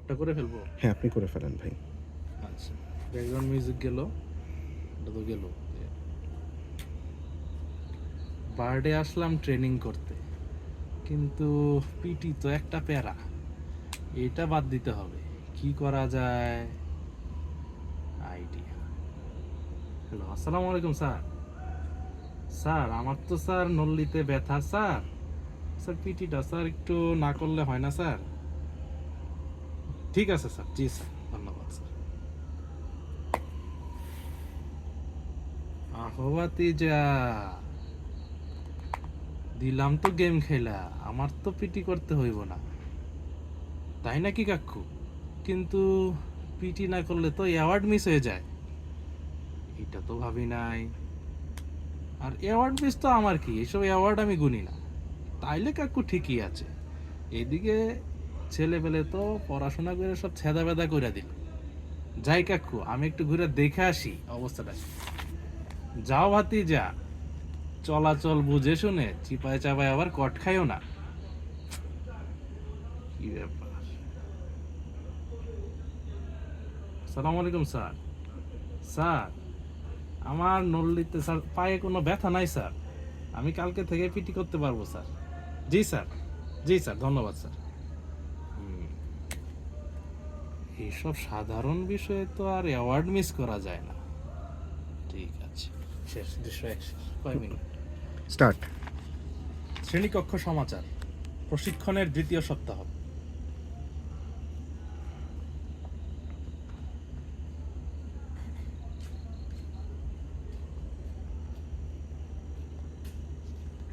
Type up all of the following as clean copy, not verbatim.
স্টার্টটা করে ফেলবো? হ্যাঁ, আপনি করে ফেলেন ভাই। আচ্ছা, ব্যাকগ্রাউন্ড মিউজিক গেল, এটা তো গেল। বার্ডে আসলাম ট্রেনিং করতে, কিন্তু পিটি তো একটা প্যারা, এটা বাদ দিতে হবে। কি করা যায়? আইডিয়া। হ্যালো, আসসালামু আলাইকুম স্যার। স্যার আমার তো স্যার নল্লিতে ব্যথা স্যার। স্যার পিটিটা স্যার একটু না করলে হয় না স্যার? ঠিক আছে স্যার, জি স্যার, ধন্যবাদ স্যার। আহবাতি যা দিলাম তো গেম খেলা, আমার তো পিটি করতে হইব না, তাই নাকি কাকু? কিন্তু পিটি না করলে তো অ্যাওয়ার্ড মিস হয়ে যায়, এটা তো ভাবি নাই। আর অ্যাওয়ার্ড মিস তো আমার কি, এসব অ্যাওয়ার্ড আমি গুনি না। তাইলে কাকু ঠিকই আছে, এদিকে ছেলেপেলে তো পড়াশোনা করে সব ছেদা বেদা করে দিল। যাই কাকু, আমি একটু ঘুরে দেখে আসি অবস্থাটা। যাও ভাতি যা, চলাচল বুঝে শুনে চিপায় চাপায় আবার কট খাইও না। কি ব্যাপার? আসসালামু আলাইকুম স্যার। স্যার আমার নল্লিতে স্যার পায়ে কোনো ব্যথা নাই স্যার, আমি কালকে থেকে পিটি করতে পারবো স্যার। জি স্যার, জি স্যার, ধন্যবাদ স্যার। এইসব সাধারণ বিষয়ে তো আর অ্যাওয়ার্ড মিস করা যায় না। ঠিক আছে, শেষ দৃশ্য এক শেষ, কয় মিনিট? স্টার্ট। শ্রেণীকক্ষ সমাচার, প্রশিক্ষণের দ্বিতীয় সপ্তাহ।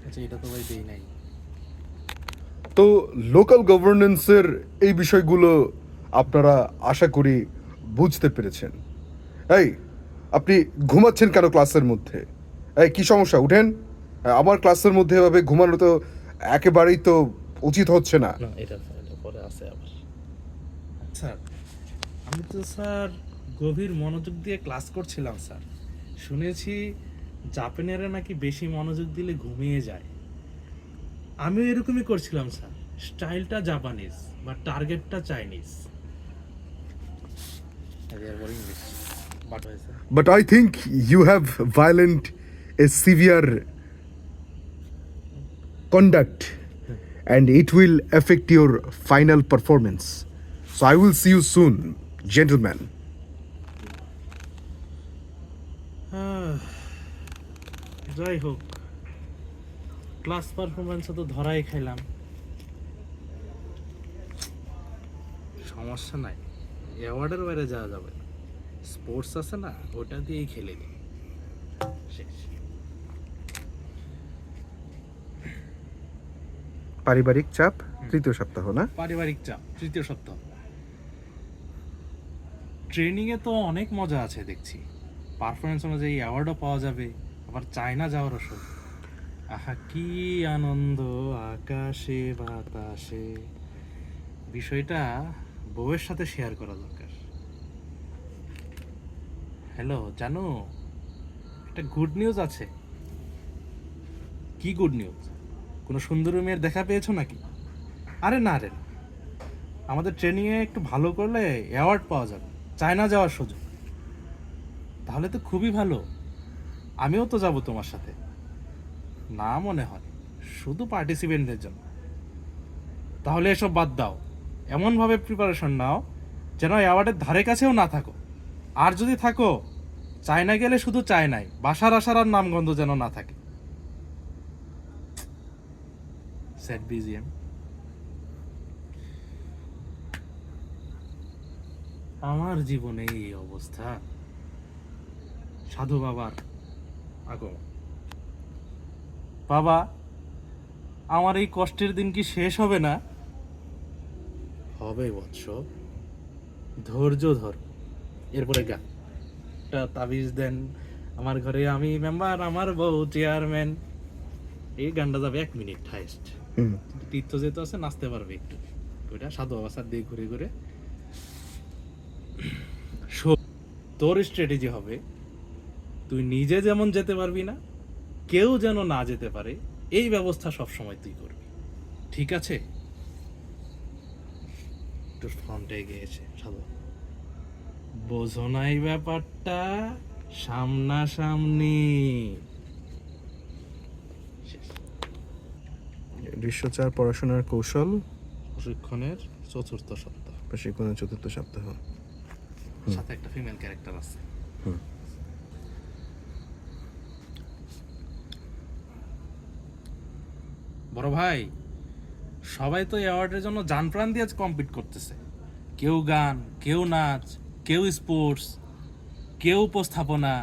আচ্ছা, এটা তো ভাই দেই নাই। তো লোকাল গভর্নেন্সের এই বিষয়গুলো আপনারা আশা করি বুঝতে পেরেছেন। এই, আপনি ঘুমাচ্ছেন কেন ক্লাসের মধ্যে? এই, কি সমস্যা? উঠেন। আমার ক্লাসের মধ্যে এভাবে ঘুমানো তো একেবারেই তো উচিত হচ্ছে না। না, এটা পরে আছে আবার। আচ্ছা, আমি তো স্যার গভীর মনোযোগ দিয়ে ক্লাস করছিলাম স্যার। শুনেছি জাপানিরা নাকি বেশি মনোযোগ দিলে ঘুমিয়ে যায়। আমিও এরকমই করছিলাম স্যার, স্টাইলটা জাপানিজ বা টার্গেটটা চাইনিজ। ইংলিশ বাট হয়েছে। But I think you have violent a severe conduct and it will affect your final performance. So I will see you soon, gentlemen. যাই হোক, ক্লাস পারফরমেন্সে তো ধরাই খাইলাম, সমস্যা নাই, অ্যাওয়ার্ডের বাইরে যাওয়া যাবে না। স্পোর্টস আছে না, ওটা দিয়েই খেলে দিই। শেষ। পারিবারিক চাপ তৃতীয় সপ্তাহ না? পারিবারিক চাপ তৃতীয় সপ্তাহ। ট্রেনিংয়ে তো অনেক মজা আছে দেখছি, পারফরমেন্স অনুযায়ী অ্যাওয়ার্ডও পাওয়া যাবে, আবার চায়না যাওয়ারও শোক। আহা কি আনন্দ আকাশে বাতাসে। বিষয়টা বউয়ের সাথে শেয়ার করা দরকার। হ্যালো জানো, একটা গুড নিউজ আছে। কি গুড নিউজ? কোনো সুন্দরী মেয়ের দেখা পেয়েছো নাকি? আরে না রে, আমাদের ট্রেনিংয়ে একটু ভালো করলে অ্যাওয়ার্ড পাওয়া যাবে, চায়না যাওয়ার সুযোগ। তাহলে তো খুবই ভালো, আমিও তো যাব তোমার সাথে। না মনে হয়, শুধু পার্টিসিপেন্টদের জন্য। তাহলে এসব বাদ দাও, এমনভাবে প্রিপারেশন নাও যেন অ্যাওয়ার্ডের ধারে কাছেও না থাকো। আর যদি থাকো, চায়না গেলে শুধু চায়নাই, বাসার আসার আর নামগন্ধ যেন না থাকে। Sad BGM. আমার জীবনে এই অবস্থা, সাধু বাবার আগমন। বাবা, আমার এই কষ্টের দিন কি শেষ হবে না? হবে বৎস, ধৈর্য ধর। এরপরে গা একটা তাবিজ দেন, আমার ঘরে আমি মেম্বার, আমার বউ চেয়ারম্যান। এই গানটা যাবে 1 মিনিট হাইস্ট। তীর্থ যেহেতু আছে, নাচতে পারবে একটু। ওইটা সাধু বাবা স্যার দিয়ে ঘুরে ঘুরে। তোর স্ট্র্যাটেজি হবে, তুই নিজে যেমন যেতে পারবি না, কেউ যেন না যেতে পারে, এই ব্যবস্থা সবসময় তুই করবি, ঠিক আছে? একটু ফ্রন্টে গিয়েছে সাধু। বোঝো নাই ব্যাপারটা, সামনাসামনি। শেষ। দৃশ্য 4 পড়াশোনার কৌশল, প্রশিক্ষণের চতুর্থ সপ্তাহ, প্রশিক্ষণের চতুর্থ সপ্তাহ। সাথে একটা ফিমেল ক্যারেক্টার আছে। বড় ভাই, সবাই তো অ্যাওয়ার্ডের জন্য জান প্রাণ দিয়ে কম্পিট করতেছে। কেউ গান, কেউ নাচ, কেউ স্পোর্টস, কেউ উপস্থাপনা।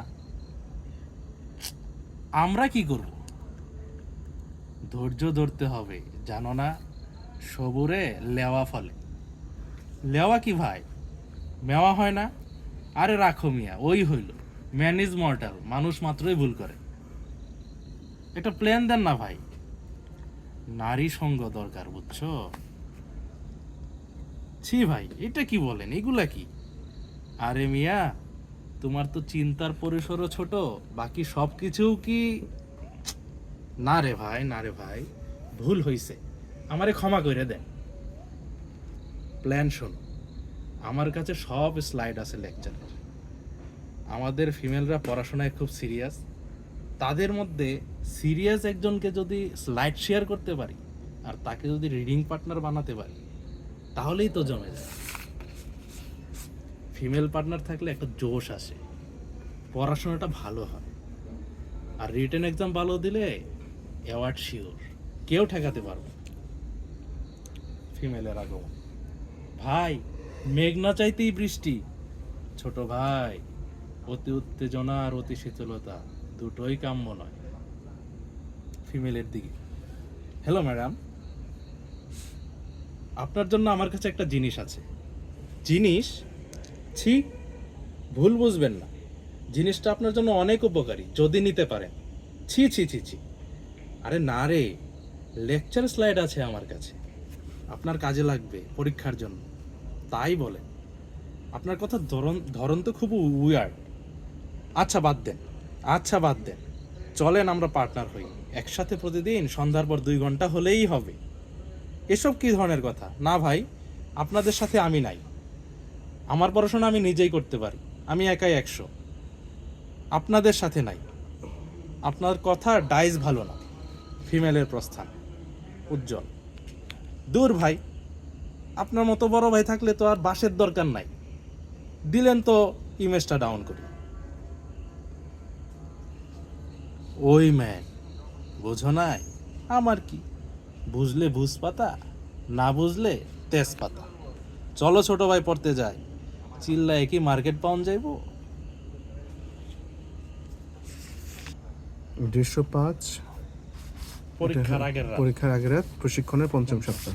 আমরা কি করব? ধৈর্য ধরতে হবে, জানো না? সবুরে লেওয়া ফলে। লেওয়া কি ভাই, মেওয়া হয় না? আরে রাখো মিয়া, ওই হইল। ম্যান ইজ মর্টাল, মানুষ মাত্রই ভুল করে। একটা প্ল্যান দেন না ভাই। নারী সঙ্গ দরকার, বুঝছো? ছি ভাই, এটা কি বলেন? এগুলা কি? আরে মিয়া, তোমার তো চিন্তার পরিসরও ছোট, বাকি সব কিছু কি? না রে ভাই, না রে ভাই, ভুল হইছে, আমারে ক্ষমা করে দেন। প্ল্যান শোনো, আমার কাছে সব স্লাইড আছে লেকচারের। আমাদের ফিমেলরা পড়াশোনায় খুব সিরিয়াস, তাদের মধ্যে সিরিয়াস একজনকে যদি স্লাইড শেয়ার করতে পারি আর তাকে যদি রিডিং পার্টনার বানাতে পারি, তাহলেই তো জমে যায়। ফিমেল পার্টনার থাকলে একটা জোশ আসে, পড়াশোনাটা ভালো হয়, আর রিটেন এক্সাম ভালো দিলে অ্যাওয়ার্ড শিওর, কেউ ঠেকাতে পারবে না। ফিমেলের আগমন ভাই, মেঘ না চাইতেই বৃষ্টি। ছোট ভাই, অতি উত্তেজনা আর অতি শীতলতা দুটোই কাম্য নয়। ফিমেলের দিকে, হ্যালো ম্যাডাম, আপনার জন্য আমার কাছে একটা জিনিস আছে। জিনিস? ছি, ভুল বুঝবেন না, জিনিসটা আপনার জন্য অনেক উপকারী যদি নিতে পারেন। ছি ছি ছি ছি, আরে না রে, লেকচার স্লাইড আছে আমার কাছে, আপনার কাজে লাগবে পরীক্ষার জন্য। তাই বলেন, আপনার কথা ধরন ধরন তো খুব উইয়ার্ড। আচ্ছা বাদ দেন, আচ্ছা বাদ দেন, চলেন আমরা পার্টনার হই, একসাথে প্রতিদিন সন্ধ্যার পর 2 ঘন্টা হলেই হবে। এসব কি ধরনের কথা? না ভাই, আপনাদের সাথে আমি নাই, আমার পড়াশোনা আমি নিজেই করতে পারি, আমি একাই 100, আপনাদের সাথে নাই। আপনার কথা ডাইস ভালো না। ফিমেলের প্রস্থান উজ্জ্বল। দূর ভাই, আপনার মতো বড় ভাই থাকলে তো আর বাসের দরকার নাই, দিলেন তো ইমেজটা ডাউন করি। ওই ম্যান, বোঝো নাই? আমার কি, বুঝলে ভুজ পাতা, না বুঝলে তেজপাতা। চলো ছোট ভাই, পড়তে যাই, চিল্লায় কি মার্কেট পাউন যাইব? দৃশ্য 5 পরীক্ষার আগের রাত, প্রশিক্ষণের 5ম সপ্তাহ।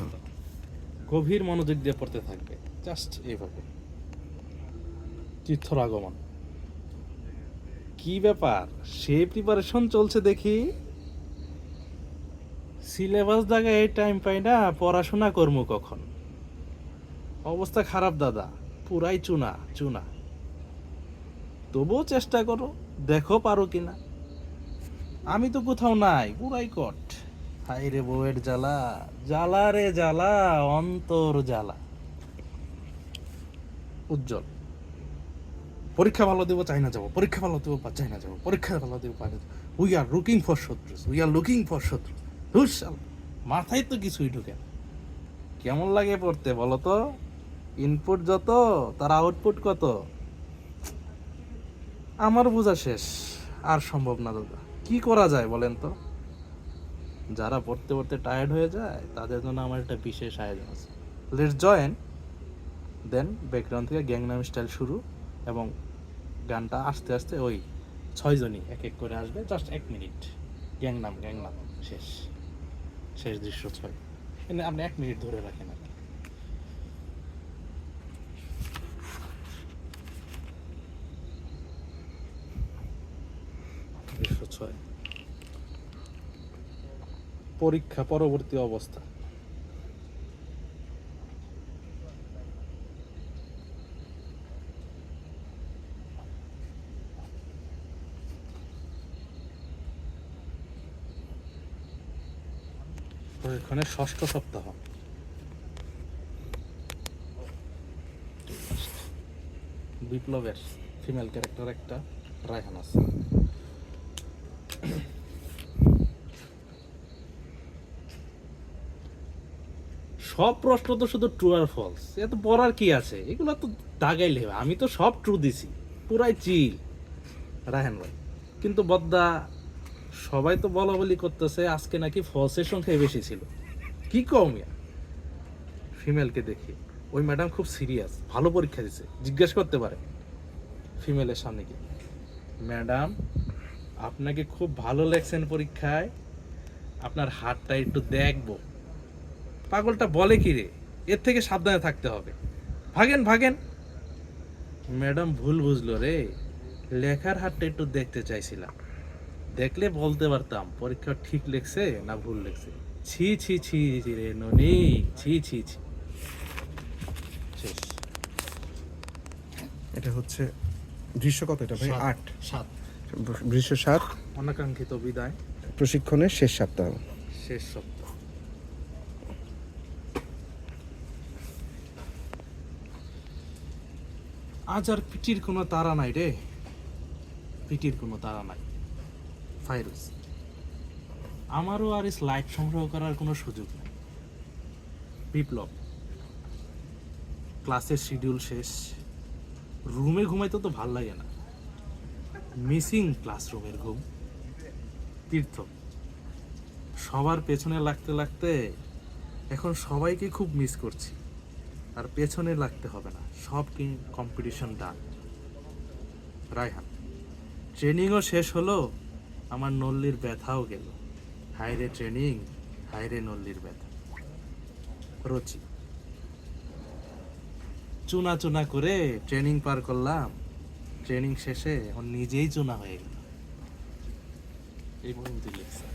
গভীর মনোযোগ দিয়ে পড়তে থাকবে, জাস্ট এইভাবে। তীর্থর আগমন। কি ব্যাপার, সে প্রিপারেশন চলছে দেখি। সিলেবাস জায়গায় এই টাইম পাই না, পড়াশোনা করবো কখন? অবস্থা খারাপ দাদা, পুরাই চুনা চুনা। তবুও চেষ্টা করো, দেখো পারো কিনা। আমি তো কোথাও নাই, পুরাই কট। হাই রে বউয়ের জ্বালা, জ্বালা রে জ্বালা, অন্তর জ্বালা। উজ্জ্বল। পরীক্ষা ভালো দেবো, চাইনা যাবো, পরীক্ষা ভালো দেবো, চাইনা যাবো, পরীক্ষা ভালো দেবো, উই আর লুকিং ফর শত্রুস, উই আর লুকিং ফর শত্রুস। হুশাল, মাথায় তো কিছুই ঢুকে না। কেমন লাগে পড়তে বলো তো? ইনপুট যত, তার আউটপুট কত? আমার বোঝা শেষ, আর সম্ভব না দাদা। কি করা যায় বলেন তো? যারা পড়তে পড়তে টায়ার্ড হয়ে যায় তাদের জন্য আমার একটা বিশেষ আয়োজন আছে। Let's join. দেন ব্যাকগ্রাউন্ড থেকে গ্যাংনাম স্টাইল শুরু, এবং গানটা আস্তে আস্তে ওই 6 জনই এক এক করে আসবে, জাস্ট 1 মিনিট। গ্যাংনাম গ্যাংনাম, শেষ। শেষ দৃশ্য 6। আপনি 1 মিনিট ধরে রাখেন আর কি। দৃশ্য 6, পরীক্ষা পরবর্তী অবস্থা। প্রশিক্ষণের 6ষ্ঠ সপ্তাহ। বিপ্লবের ফিমেল ক্যারেক্টার একটা রায়হান আছে। সব প্রশ্ন তো শুধু ট্রু আর ফলস, এত পড়ার কি আছে, এগুলো তো দাগাইলে হবে। আমি তো সব ট্রু দিছি, পুরাই চিল রায়হান ভাই। কিন্তু বদ্দা সবাই তো বলা বলি করতেছে আজকে নাকি ফলসের সংখ্যাই বেশি ছিল। কি কম ফিমেলকে দেখি, ওই ম্যাডাম খুব সিরিয়াস, ভালো পরীক্ষা দিছে, জিজ্ঞেস করতে পারে ফিমেলের সামনে কি, ম্যাডাম আপনাকে খুব ভালো লেগছেন পরীক্ষায়, আপনার হাতটা একটু দেখবো। পাগলটা বলে কি রে, এর থেকে সাবধানে থাকতে হবে, ভাগেন ভাগেন। ম্যাডাম ভুল বুঝলো রে, লেখার হাতটা একটু দেখতে চাইছিলাম, দেখলে বলতে পারতাম পরীক্ষা ঠিক লেখছে না ভুল লেখছে। ছি ছি ছি ছি রে ননি, ছি ছি ছি। শেষ। এটা হচ্ছে দৃশ্য কত এটা ভাই? 8। 7। দৃশ্য 7, অনাকাঙ্ক্ষিত বিদায়, প্রশিক্ষণের শেষ সপ্তাহ। শেষ সপ্তাহ। আজ আর পিটির কোনো তাড়া নাই রে, পিটির কোনো তাড়া নাই। ফাইরুজ, আমারও আর স্লাইড সংগ্রহ করার কোনো সুযোগ নেই। বিপ্লব, ক্লাসের শিডিউল শেষ, রুমে ঘুমাইতে তো ভাল লাগে না, মিসিং ক্লাসরুমের ঘুম। তীর্থ, সবার পেছনে লাগতে লাগতে এখন সবাইকে খুব মিস করছি, আর পেছনে লাগতে হবে না, সব কম্পিটিশন ডান। রায়হান, ট্রেনিংও শেষ হলো, আমার নল্লির ব্যথাও গেল। হায়রে ট্রেনিং, হায়রে নল্লির ব্যথা। রচি, চুনা চুনা করে ট্রেনিং পার করলাম, ট্রেনিং শেষে এখন নিজেই চুনা হয়ে গেল। এই পর্যন্ত লিখছে।